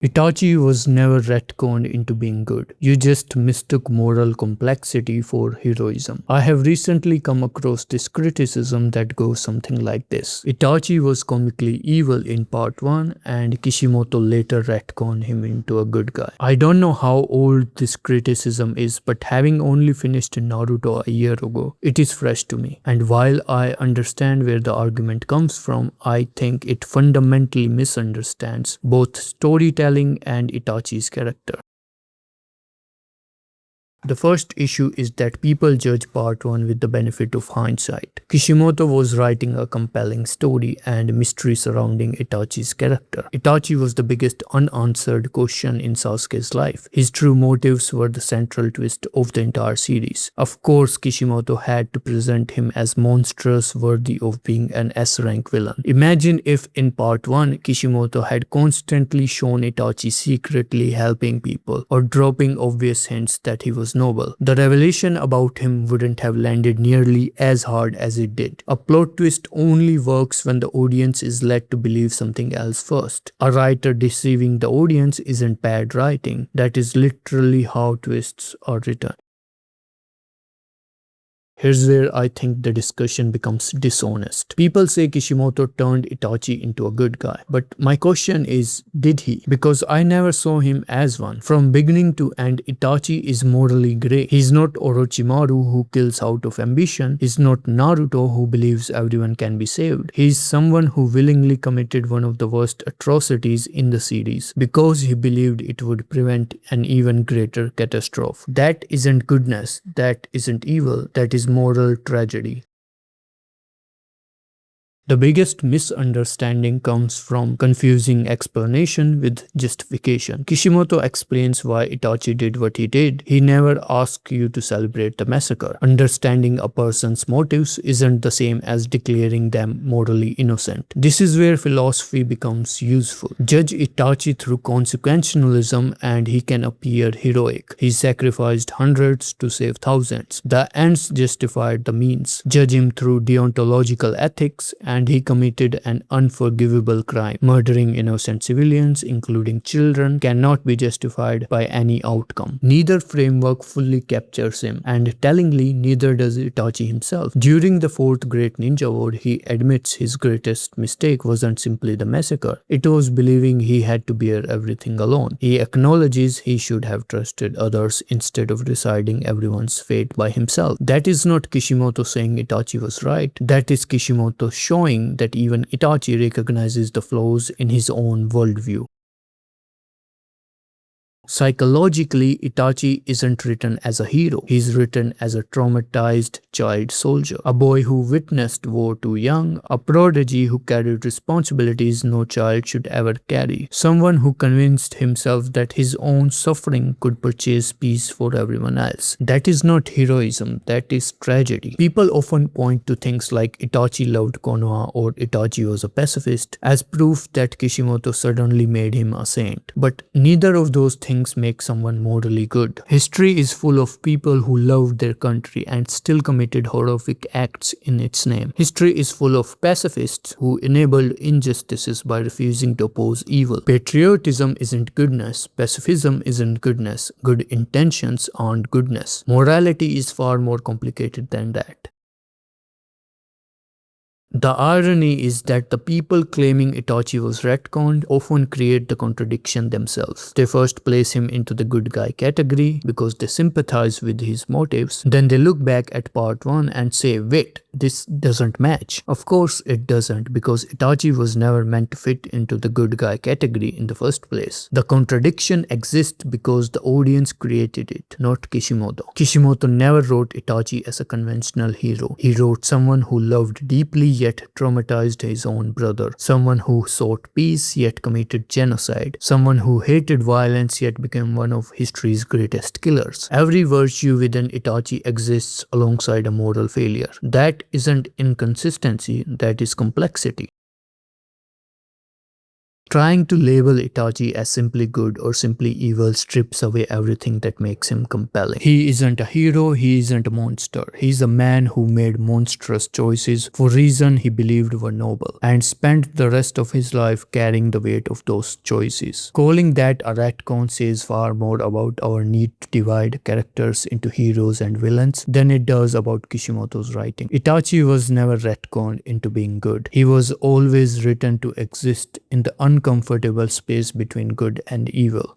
Itachi was never retconned into being good. You just mistook moral complexity for heroism. I have recently come across this criticism that goes something like this. Itachi was comically evil in part 1 and Kishimoto later retconned him into a good guy. I don't know how old this criticism is, but having only finished Naruto a year ago, it is fresh to me. And while I understand where the argument comes from, I think it fundamentally misunderstands both storytelling and Itachi's character. The first issue is that people judge part 1 with the benefit of hindsight. Kishimoto was writing a compelling story and mystery surrounding Itachi's character. Itachi was the biggest unanswered question in Sasuke's life. His true motives were the central twist of the entire series. Of course, Kishimoto had to present him as monstrous, worthy of being an S-rank villain. Imagine if in part 1, Kishimoto had constantly shown Itachi secretly helping people or dropping obvious hints that he was noble. The revelation about him wouldn't have landed nearly as hard as it did. A plot twist only works when the audience is led to believe something else first. A writer deceiving the audience isn't bad writing. That is literally how twists are written. Here's where I think the discussion becomes dishonest. People say Kishimoto turned Itachi into a good guy, but my question is, did he? Because I never saw him as one. From beginning to end, Itachi is morally grey. He's not Orochimaru who kills out of ambition. He's not Naruto who believes everyone can be saved. He's someone who willingly committed one of the worst atrocities in the series because he believed it would prevent an even greater catastrophe. That isn't goodness. That isn't evil. That is moral tragedy. The biggest misunderstanding comes from confusing explanation with justification. Kishimoto explains why Itachi did what he did. He never asked you to celebrate the massacre. Understanding a person's motives isn't the same as declaring them morally innocent. This is where philosophy becomes useful. Judge Itachi through consequentialism and he can appear heroic. He sacrificed hundreds to save thousands. The ends justified the means. Judge him through deontological ethics and he committed an unforgivable crime. Murdering innocent civilians, including children, cannot be justified by any outcome. Neither framework fully captures him, and tellingly, neither does Itachi himself. During the Fourth Great Ninja War, he admits his greatest mistake wasn't simply the massacre. It was believing he had to bear everything alone. He acknowledges he should have trusted others instead of deciding everyone's fate by himself. That is not Kishimoto saying Itachi was right. That is Kishimoto showing that even Itachi recognizes the flaws in his own worldview. Psychologically, Itachi isn't written as a hero. He's written as a traumatized child soldier, a boy who witnessed war too young, a prodigy who carried responsibilities no child should ever carry, someone who convinced himself that his own suffering could purchase peace for everyone else. That is not heroism, that is tragedy. People often point to things like Itachi loved Konoha or Itachi was a pacifist as proof that Kishimoto suddenly made him a saint. But neither of those things make someone morally good. History is full of people who loved their country and still committed horrific acts in its name. History is full of pacifists who enabled injustices by refusing to oppose evil. Patriotism isn't goodness. Pacifism isn't goodness. Good intentions aren't goodness. Morality is far more complicated than that. The irony is that the people claiming Itachi was retconned often create the contradiction themselves. They first place him into the good guy category because they sympathize with his motives. Then they look back at part 1 and say, wait, this doesn't match. Of course it doesn't, because Itachi was never meant to fit into the good guy category in the first place. The contradiction exists because the audience created it, not Kishimoto. Kishimoto never wrote Itachi as a conventional hero. He wrote someone who loved deeply yet traumatized his own brother, someone who sought peace yet committed genocide, someone who hated violence yet became one of history's greatest killers. Every virtue within Itachi exists alongside a moral failure. That isn't inconsistency, that is complexity. Trying to label Itachi as simply good or simply evil strips away everything that makes him compelling. He isn't a hero, he isn't a monster. He's a man who made monstrous choices for reasons he believed were noble and spent the rest of his life carrying the weight of those choices. Calling that a retcon says far more about our need to divide characters into heroes and villains than it does about Kishimoto's writing. Itachi was never retconned into being good. He was always written to exist in the uncomfortable space between good and evil.